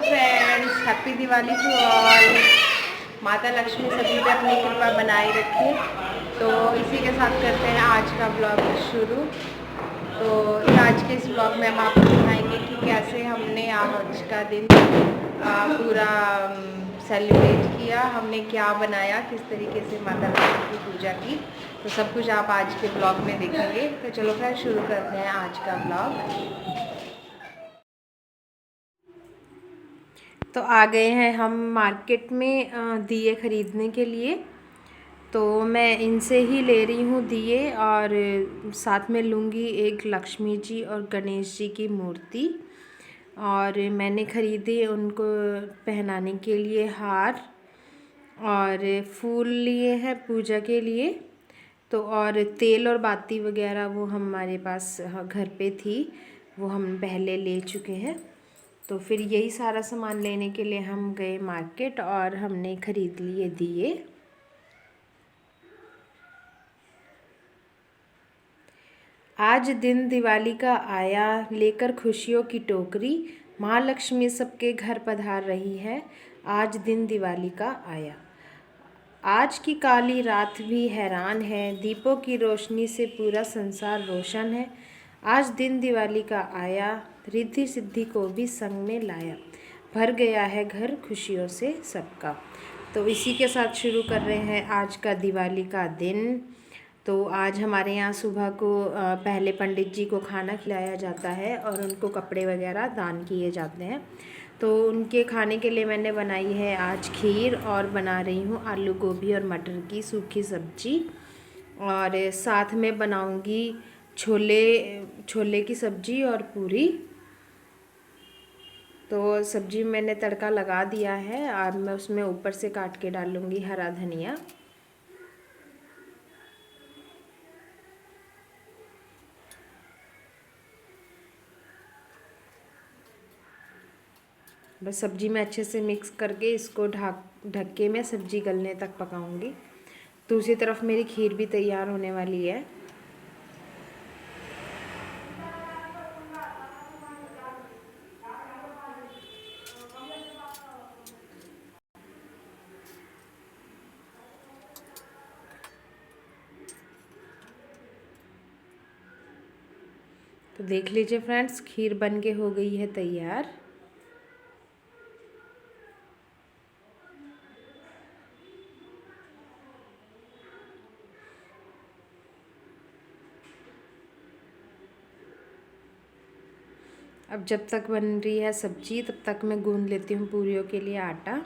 Friends, happy Diwali to all. माता लक्ष्मी सभी पे अपनी कृपा बनाए रखे। तो इसी के साथ करते हैं आज का ब्लॉग शुरू। तो आज के इस ब्लॉग में हम आपको दिखाएंगे कि कैसे हमने आज का दिन पूरा सेलिब्रेट किया, हमने क्या बनाया, किस तरीके से माता लक्ष्मी की पूजा की। तो सब कुछ आप आज के ब्लॉग में देखेंगे। तो चलो फिर शुरू करते हैं आज का ब्लॉग। तो आ गए हैं हम मार्केट में दिए ख़रीदने के लिए। तो मैं इनसे ही ले रही हूँ दिए, और साथ में लूँगी एक लक्ष्मी जी और गणेश जी की मूर्ति। और मैंने ख़रीदे उनको पहनाने के लिए हार, और फूल लिए हैं पूजा के लिए। तो और तेल और बाती वगैरह वो हमारे पास घर पे थी, वो हम पहले ले चुके हैं। तो फिर यही सारा सामान लेने के लिए हम गए मार्केट और हमने ख़रीद लिए दिए। आज दिन दिवाली का आया, लेकर खुशियों की टोकरी, महालक्ष्मी सबके घर पधार रही है। आज दिन दिवाली का आया। आज की काली रात भी हैरान है, दीपों की रोशनी से पूरा संसार रोशन है। आज दिन दिवाली का आया, रिद्धि सिद्धि को भी संग में लाया, भर गया है घर खुशियों से सबका। तो इसी के साथ शुरू कर रहे हैं आज का दिवाली का दिन। तो आज हमारे यहाँ सुबह को पहले पंडित जी को खाना खिलाया जाता है और उनको कपड़े वगैरह दान किए जाते हैं। तो उनके खाने के लिए मैंने बनाई है आज खीर, और बना रही हूँ आलू गोभी और मटर की सूखी सब्जी, और साथ में बनाऊँगी छोले की सब्ज़ी और पूरी। तो सब्जी मैंने तड़का लगा दिया है, अब मैं उसमें ऊपर से काट के डालूँगी हरा धनिया। बस सब्जी में अच्छे से मिक्स करके इसको ढक के मैं सब्जी गलने तक पकाऊंगी। दूसरी तरफ मेरी खीर भी तैयार होने वाली है। तो देख लीजिए फ्रेंड्स, खीर बन के हो गई है तैयार। अब जब तक बन रही है सब्जी, तब तक मैं गूंद लेती हूँ पूरियों के लिए आटा।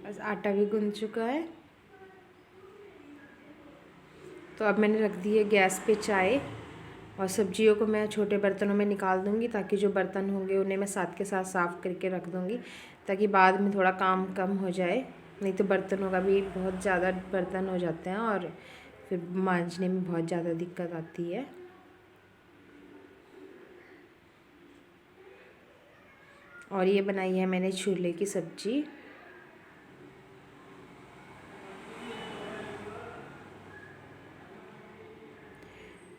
बस आटा भी गूंद चुका है। तो अब मैंने रख दी है गैस पे चाय, और सब्जियों को मैं छोटे बर्तनों में निकाल दूंगी, ताकि जो बर्तन होंगे उन्हें मैं साथ के साथ साफ़ करके रख दूंगी, ताकि बाद में थोड़ा काम कम हो जाए। नहीं तो बर्तनों का भी बहुत ज़्यादा बर्तन हो जाते हैं और फिर मांजने में बहुत ज़्यादा दिक्कत आती है। और ये बनाई है मैंने छोले की सब्ज़ी।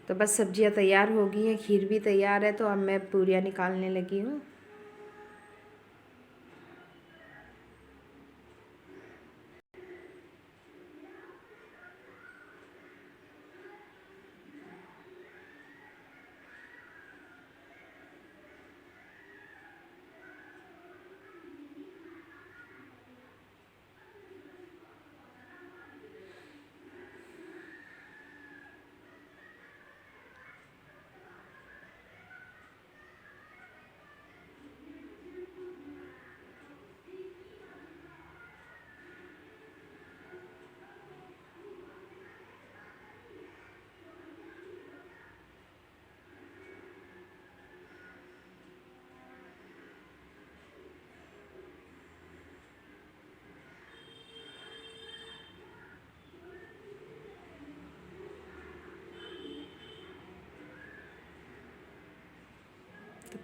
तो बस सब्जियां तैयार हो गई हैं, खीर भी तैयार है। तो अब मैं पूरियां निकालने लगी हूँ।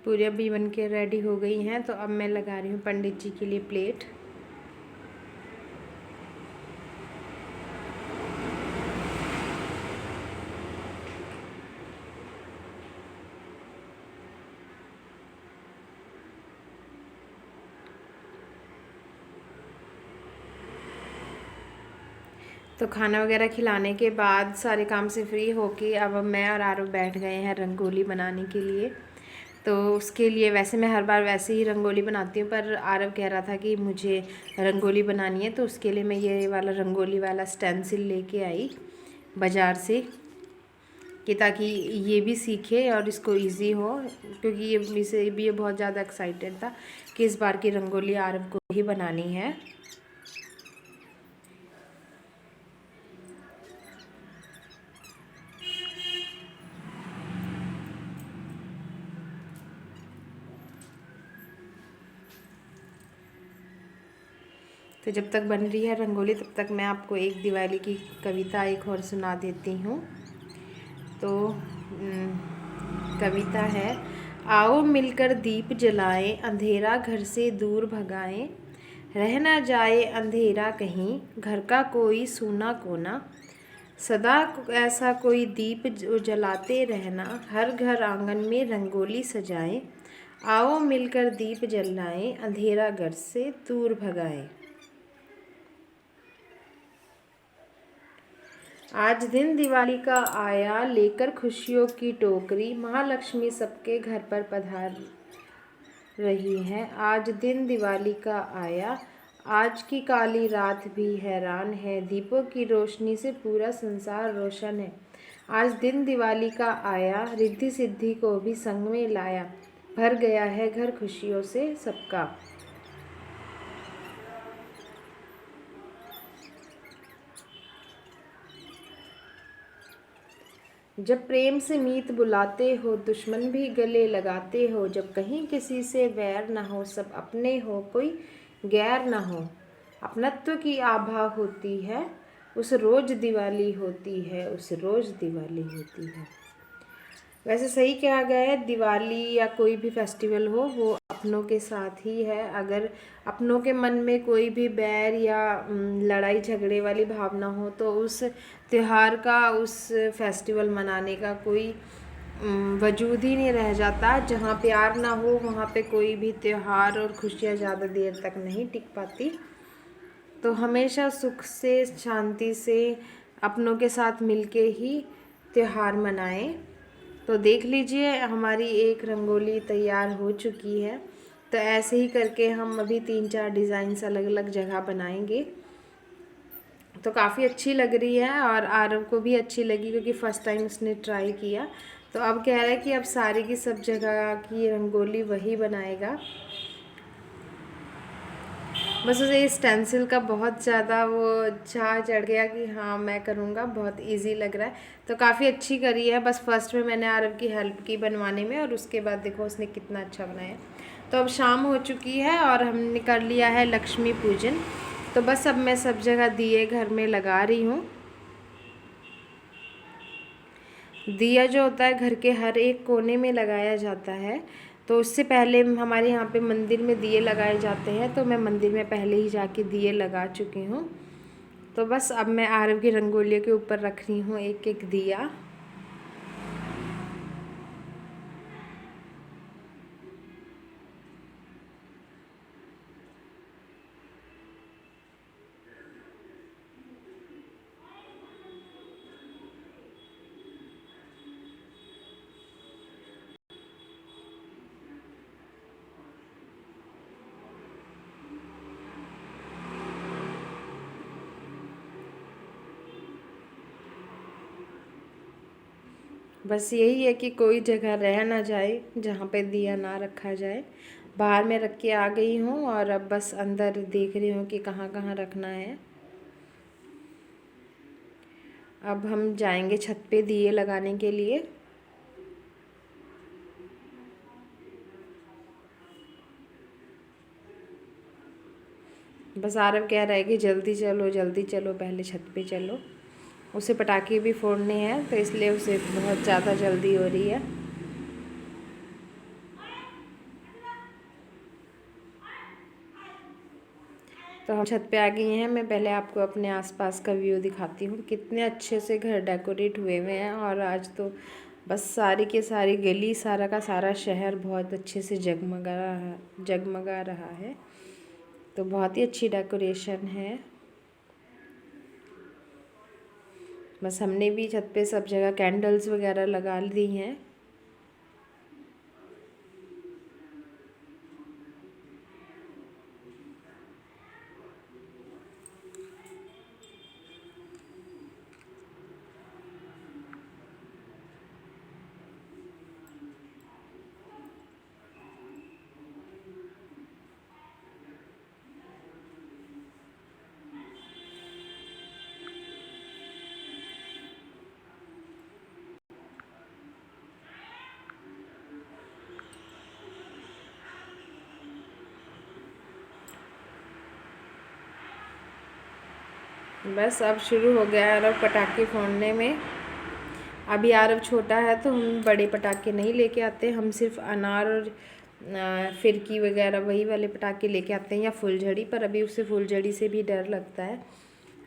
पूरी अभी बन के रेडी हो गई हैं। तो अब मैं लगा रही हूँ पंडित जी के लिए प्लेट। तो खाना वगैरह खिलाने के बाद सारे काम से फ्री होके अब मैं और आरव बैठ गए हैं रंगोली बनाने के लिए। तो उसके लिए वैसे मैं हर बार वैसे ही रंगोली बनाती हूँ, पर आरव कह रहा था कि मुझे रंगोली बनानी है, तो उसके लिए मैं ये वाला रंगोली वाला स्टेंसिल लेके आई बाज़ार से, कि ताकि ये भी सीखे और इसको इजी हो, क्योंकि ये इसे भी ये बहुत ज़्यादा एक्साइटेड था कि इस बार की रंगोली आरव को ही बनानी है। तो जब तक बन रही है रंगोली तब तक मैं आपको एक दिवाली की कविता एक और सुना देती हूँ। तो कविता है, आओ मिलकर दीप जलाएं, अंधेरा घर से दूर भगाएं, रह ना जाए अंधेरा कहीं, घर का कोई सूना कोना, सदा ऐसा कोई दीप जलाते रहना, हर घर आंगन में रंगोली सजाएं, आओ मिलकर दीप जलाएं, अंधेरा घर से दूर भगाएं। आज दिन दिवाली का आया, लेकर खुशियों की टोकरी, महालक्ष्मी सबके घर पर पधार रही है। आज दिन दिवाली का आया, आज की काली रात भी हैरान है, दीपों की रोशनी से पूरा संसार रोशन है। आज दिन दिवाली का आया, रिद्धि सिद्धि को भी संग में लाया, भर गया है घर खुशियों से सबका। जब प्रेम से मीत बुलाते हो, दुश्मन भी गले लगाते हो, जब कहीं किसी से वैर न हो, सब अपने हो कोई गैर न हो, अपनत्व की आभा होती है, उस रोज़ दिवाली होती है, उस रोज़ दिवाली होती है। वैसे सही कहा गया है, दिवाली या कोई भी फेस्टिवल हो वो अपनों के साथ ही है। अगर अपनों के मन में कोई भी बैर या लड़ाई झगड़े वाली भावना हो तो उस त्यौहार का, उस फेस्टिवल मनाने का कोई वजूद ही नहीं रह जाता। जहाँ प्यार ना हो वहाँ पे कोई भी त्यौहार और खुशियाँ ज़्यादा देर तक नहीं टिक पाती। तो हमेशा सुख से, शांति से, अपनों के साथ मिलके ही त्यौहार मनाएं। तो देख लीजिए हमारी एक रंगोली तैयार हो चुकी है। तो ऐसे ही करके हम अभी 3-4 डिज़ाइंस अलग अलग जगह बनाएंगे। तो काफ़ी अच्छी लग रही है और आरव को भी अच्छी लगी, क्योंकि फ़र्स्ट टाइम उसने ट्राई किया। तो अब कह रहा है कि अब सारी की सब जगह की रंगोली वही बनाएगा। बस उसे स्टेंसिल का बहुत ज़्यादा वो चाह चढ़ गया कि हाँ मैं करूँगा, बहुत इजी लग रहा है। तो काफ़ी अच्छी करी है। बस फर्स्ट में मैंने आरव की हेल्प की बनवाने में, और उसके बाद देखो उसने कितना अच्छा बनाया। तो अब शाम हो चुकी है और हमने कर लिया है लक्ष्मी पूजन। तो बस अब मैं सब जगह दिए घर में लगा रही हूँ। दिया जो होता है घर के हर एक कोने में लगाया जाता है। तो उससे पहले हमारे यहाँ पे मंदिर में दिए लगाए जाते हैं, तो मैं मंदिर में पहले ही जाके दिए लगा चुकी हूँ। तो बस अब मैं आरव की रंगोलियों के ऊपर रख रही हूँ एक एक दिया। बस यही है कि कोई जगह रह ना जाए जहाँ पे दिया ना रखा जाए। बाहर में रख के आ गई हूँ और अब बस अंदर देख रही हूँ कि कहाँ कहाँ रखना है। अब हम जाएंगे छत पे दिए लगाने के लिए। बस आरव कह रहा है कि जल्दी चलो जल्दी चलो, पहले छत पे चलो। उसे पटाखे भी फोड़ने हैं, तो इसलिए उसे बहुत ज़्यादा जल्दी हो रही है। तो हम छत पे आ गए हैं। मैं पहले आपको अपने आसपास का व्यू दिखाती हूँ, कितने अच्छे से घर डेकोरेट हुए हुए हैं। और आज तो बस सारी की सारी गली, सारा का सारा शहर बहुत अच्छे से जगमगा रहा है। तो बहुत ही अच्छी डेकोरेशन है। बस हमने भी छत पे सब जगह कैंडल्स वगैरह लगा दी हैं। बस अब शुरू हो गया आरव पटाखे फोड़ने में। अभी आरव छोटा है तो हम बड़े पटाखे नहीं लेके आते, हम सिर्फ अनार और फिरकी वगैरह वही वाले पटाखे लेके आते हैं, या फुलझड़ी। पर अभी उसे फुलझड़ी से भी डर लगता है,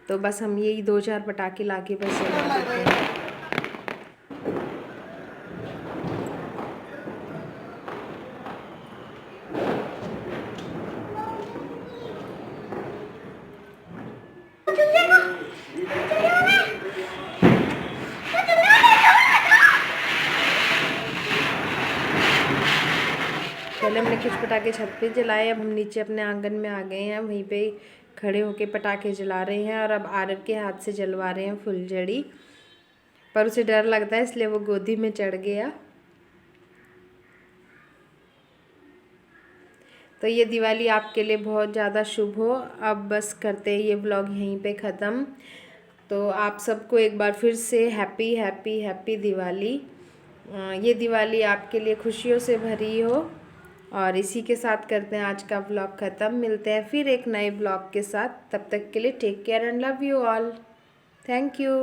तो बस हम यही 2-4 पटाखे लाके बस जला देते हैं। पहले हमने कुछ पटाखे छत पे जलाए, अब हम नीचे अपने आंगन में आ गए हैं। वहीं पे खड़े होके पटाखे जला रहे हैं और अब आरव के हाथ से जलवा रहे हैं फुलझड़ी। पर उसे डर लगता है इसलिए वो गोदी में चढ़ गया। तो ये दिवाली आपके लिए बहुत ज़्यादा शुभ हो। अब बस करते हैं ये व्लॉग यहीं पे ख़त्म। तो आप सबको एक बार फिर से हैप्पी हैप्पी हैप्पी दिवाली। ये दिवाली आपके लिए खुशियों से भरी हो। और इसी के साथ करते हैं आज का व्लॉग ख़त्म। मिलते हैं फिर एक नए व्लॉग के साथ। तब तक के लिए take care and love you all. Thank you.